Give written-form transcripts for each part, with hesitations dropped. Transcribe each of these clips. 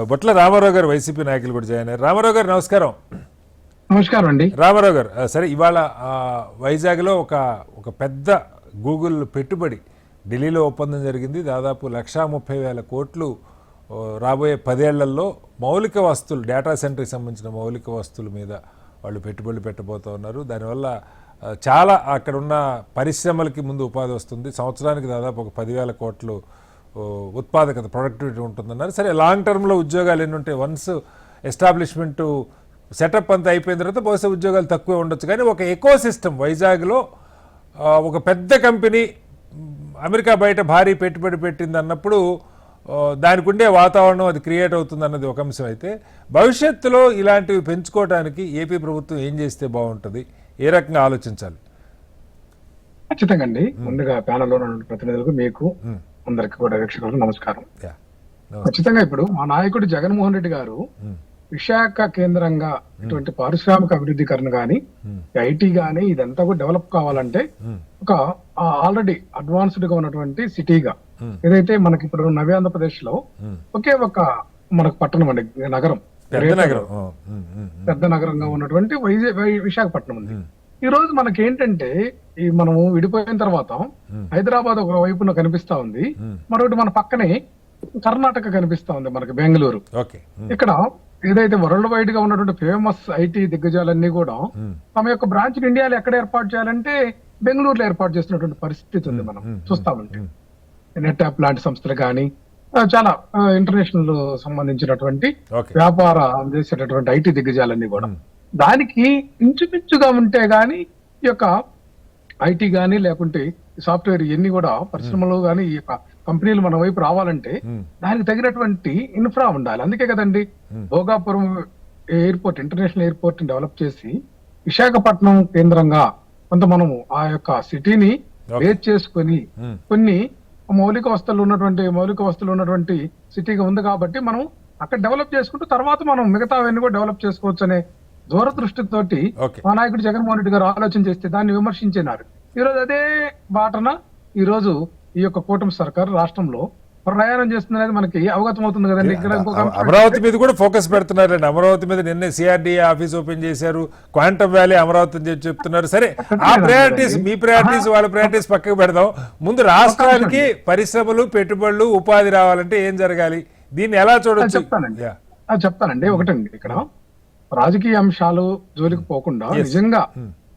బొట్ల రామారావు గారు వైసీపీ నాయకులు కూడా జాయిన్ అయ్యారు. రామారావు గారు నమస్కారం. నమస్కారం అండి. రామారావు గారు, సరే ఇవాళ వైజాగ్లో ఒక పెద్ద గూగుల్ పెట్టుబడి ఢిల్లీలో ఒప్పందం జరిగింది. దాదాపు 1,30,000 కోట్లు రాబోయే 10 ఏళ్లలో మౌలిక వస్తువులు, డేటా సెంటర్కి సంబంధించిన మౌలిక వస్తువుల మీద వాళ్ళు పెట్టుబడులు పెట్టబోతూ ఉన్నారు. దానివల్ల చాలా అక్కడ ఉన్న పరిశ్రమలకి ముందు ఉపాధి వస్తుంది. సంవత్సరానికి దాదాపు ఒక 10,000 కోట్లు ఉత్పాదకత, ప్రొడక్టివిటీ ఉంటుందన్నారు. సరే, లాంగ్ టర్మ్లో ఉద్యోగాలు ఎన్ని ఉంటాయి? వన్స్ ఎస్టాబ్లిష్మెంట్ సెటప్ అంతా అయిపోయిన తర్వాత బహుశా ఉద్యోగాలు తక్కువే ఉండొచ్చు. కానీ ఒక ఎకో సిస్టమ్ వైజాగ్లో ఒక పెద్ద కంపెనీ అమెరికా బయట భారీ పెట్టుబడి పెట్టింది అన్నప్పుడు దానికి ఉండే వాతావరణం అది క్రియేట్ అవుతుంది అన్నది ఒక అంశం. అయితే భవిష్యత్తులో ఇలాంటివి పెంచుకోవడానికి ఏపీ ప్రభుత్వం ఏం చేస్తే బాగుంటుంది, ఏ రకంగా ఆలోచించాలి? ఖచ్చితంగా అండి. ముందుగా ప్యానెల్లో ఉన్న ప్రతినిధులకు, మీకు అందరికి కూడా వీక్షకులకు నమస్కారం. ఖచ్చితంగా ఇప్పుడు మా నాయకుడు జగన్మోహన్ రెడ్డి గారు విశాఖ కేంద్రంగా ఇటువంటి పారిశ్రామిక అభివృద్ధికరణ గాని, ఐటీ గాని ఇదంతా కూడా డెవలప్ కావాలంటే ఒక ఆల్రెడీ అడ్వాన్స్డ్ గా ఉన్నటువంటి సిటీగా ఏదైతే మనకి ఇప్పుడు నవ్య ఆంధ్రప్రదేశ్ లో ఒకే ఒక మనకు పట్టణం అండి, నగరం, పెద్ద నగరంగా ఉన్నటువంటి విశాఖపట్నం ఉంది. ఈ రోజు మనకి ఏంటంటే ఈ మనము విడిపోయిన తర్వాత హైదరాబాద్ ఒక వైపున కనిపిస్తా ఉంది, మరొకటి మన పక్కనే కర్ణాటక కనిపిస్తా ఉంది, మనకి బెంగళూరు. ఇక్కడ ఏదైతే వరల్డ్ వైడ్ గా ఉన్నటువంటి ఫేమస్ ఐటీ దిగ్గజాలన్నీ కూడా తమ యొక్క బ్రాంచ్ ఇండియాలో ఎక్కడ ఏర్పాటు చేయాలంటే బెంగళూరులో ఏర్పాటు చేస్తున్నటువంటి పరిస్థితి ఉంది. మనం చూస్తామంటే నెట్ యాప్ లాంటి సంస్థలు కానీ చాలా ఇంటర్నేషనల్ సంబంధించినటువంటి వ్యాపార చేసేటటువంటి ఐటీ దిగ్గజాలన్నీ కూడా దానికి ఇంచుమించుగా ఉంటే గానీ ఈ యొక్క ఐటీ గానీ లేకుంటే సాఫ్ట్వేర్ ఇవన్నీ కూడా పరిశ్రమలు గానీ ఈ యొక్క కంపెనీలు మన వైపు రావాలంటే దానికి తగినటువంటి ఇన్ఫ్రా ఉండాలి. అందుకే కదండి భోగాపురం ఎయిర్పోర్ట్, ఇంటర్నేషనల్ ఎయిర్పోర్ట్ ని డెవలప్ చేసి విశాఖపట్నం కేంద్రంగా కొంత మనము ఆ యొక్క సిటీని బేస్ చేసుకుని కొన్ని మౌలిక వస్తువులు ఉన్నటువంటి సిటీగా ఉంది కాబట్టి మనం అక్కడ డెవలప్ చేసుకుంటూ తర్వాత మనం మిగతా అవన్నీ కూడా డెవలప్ చేసుకోవచ్చు అనే దూరదృష్టితోటి మా నాయకుడు జగన్మోహన్ రెడ్డి గారు ఆలోచన చేస్తే దాన్ని విమర్శించినారు. ఈ రోజు అదే బాటన ఈ రోజు ఈ యొక్క కూటమి సర్కారు రాష్ట్రంలో ప్రయాణం చేస్తున్నది మనకి అవగతం అవుతుంది కదండి. ఇక్కడ అమరావతి మీద కూడా ఫోకస్ పెడుతున్నారండి. అమరావతి మీద నిన్నే సిఆర్డీఏ ఆఫీస్ ఓపెన్ చేశారు, క్వాంటమ్ వ్యాలీ అమరావతి అని చెప్తున్నారు. సరే, ఆ ప్రయారిటీస్, మీ ప్రయారిటీస్ వాళ్ళ ప్రయారిటీస్ పక్కకు పెడదాం. ముందు రాష్ట్రానికి పరిశ్రమలు, పెట్టుబడులు, ఉపాధి రావాలంటే ఏం జరగాలి, దీన్ని ఎలా చూడొచ్చు? చెప్తానండి. ఒకటండి, ఇక్కడ రాజకీయ అంశాలు జోలికి పోకుండా నిజంగా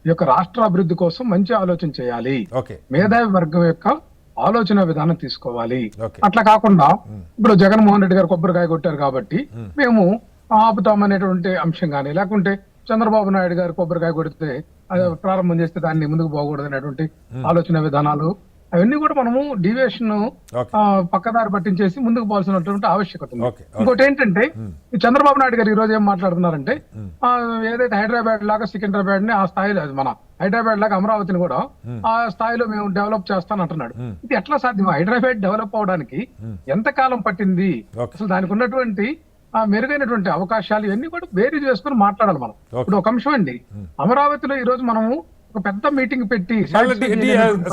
ఈ యొక్క రాష్ట్ర అభివృద్ధి కోసం మంచి ఆలోచన చేయాలి, మేధావి వర్గం యొక్క ఆలోచన విధానం తీసుకోవాలి. అట్లా కాకుండా ఇప్పుడు జగన్మోహన్ రెడ్డి గారు కొబ్బరికాయ కొట్టారు కాబట్టి మేము ఆపుతామనేటువంటి అంశం కానీ, లేకుంటే చంద్రబాబు నాయుడు గారు కొబ్బరికాయ కొడితే ప్రారంభం చేస్తే దాన్ని ముందుకు పోకూడదు అనేటువంటి ఆలోచన విధానాలు అవన్నీ కూడా మనము డీవియేషన్ పక్కదారి పట్టించేసి ముందుకు పోవాల్సినటువంటి ఆవశ్యకత ఉంది. ఇంకోటి ఏంటంటే ఈ చంద్రబాబు నాయుడు గారు ఈ రోజు ఏం మాట్లాడుతున్నారంటే ఏదైతే హైదరాబాద్ లాగా సికింద్రాబాద్ ని ఆ స్థాయిలో, మన హైదరాబాద్ లాగా అమరావతిని కూడా ఆ స్థాయిలో మేము డెవలప్ చేస్తాను అంటున్నాడు. ఇది ఎట్లా సాధ్యం? హైదరాబాద్ డెవలప్ అవడానికి ఎంత కాలం పట్టింది? అసలు దానికి ఉన్నటువంటి మెరుగైనటువంటి అవకాశాలు ఇవన్నీ కూడా బేరీజ్ వేసుకుని మాట్లాడాలి మనం. ఇప్పుడు ఒక అంశం అండి, అమరావతిలో ఈ రోజు మనము ఒక పెద్ద మీటింగ్ పెట్టి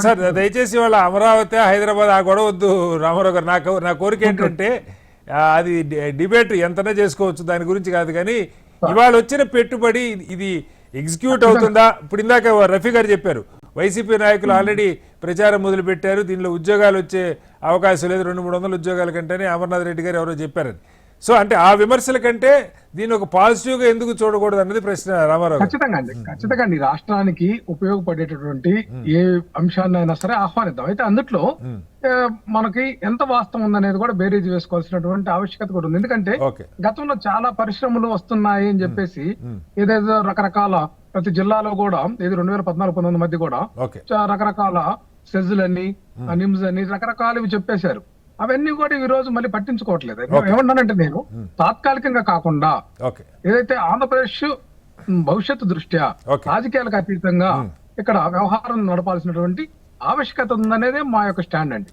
సార్, దయచేసి వాళ్ళ అమరావతి, హైదరాబాద్ ఆ గొడవ వద్దు రామారావు గారు. నా కోరిక ఏంటంటే అది డిబేట్ ఎంతనే చేసుకోవచ్చు, దాని గురించి కాదు. కానీ ఇవాళ వచ్చిన పెట్టుబడి ఇది ఎగ్జిక్యూట్ అవుతుందా? ఇప్పుడు ఇందాక రఫీ గారు చెప్పారు, వైసీపీ నాయకులు ఆల్రెడీ ప్రచారం మొదలు పెట్టారు, దీనిలో ఉద్యోగాలు వచ్చే అవకాశం లేదు, 200-300 ఉద్యోగాల కంటేనే అమర్నాథ్ రెడ్డి గారు ఎవరో చెప్పారని. సో అంటే ఆ విమర్శల కంటే దీన్ని ఒక పాజిటివ్ గా ఎందుకు చూడకూడదు అన్నది ప్రశ్న రామారావు. ఖచ్చితంగా అండి, రాష్ట్రానికి ఉపయోగపడేటటువంటి ఏ అంశాన్నైనా సరే ఆహ్వానిద్దాం. అయితే అందుట్లో మనకి ఎంత వాస్తవం ఉందనేది కూడా బేరీజ్ వేసుకోవాల్సినటువంటి ఆవశ్యకత కూడా ఉంది. ఎందుకంటే గతంలో చాలా పరిశ్రమలు వస్తున్నాయి అని చెప్పేసి ఏదైతే రకరకాల ప్రతి జిల్లాలో కూడా ఏది 2014-19 మధ్య కూడా రకరకాల సెజ్లని, నిమ్స్ అని రకరకాలవి చెప్పేశారు. అవన్నీ కూడా ఈ రోజు మళ్ళీ పట్టించుకోవట్లేదు. ఏమన్నానంటే నేను తాత్కాలికంగా కాకుండా ఏదైతే ఆంధ్రప్రదేశ్ భవిష్యత్తు దృష్ట్యా రాజకీయాలకు అతీతంగా ఇక్కడ వ్యవహారం నడపాల్సినటువంటి ఆవశ్యకత ఉందనేదే మా యొక్క స్టాండ్ అండి.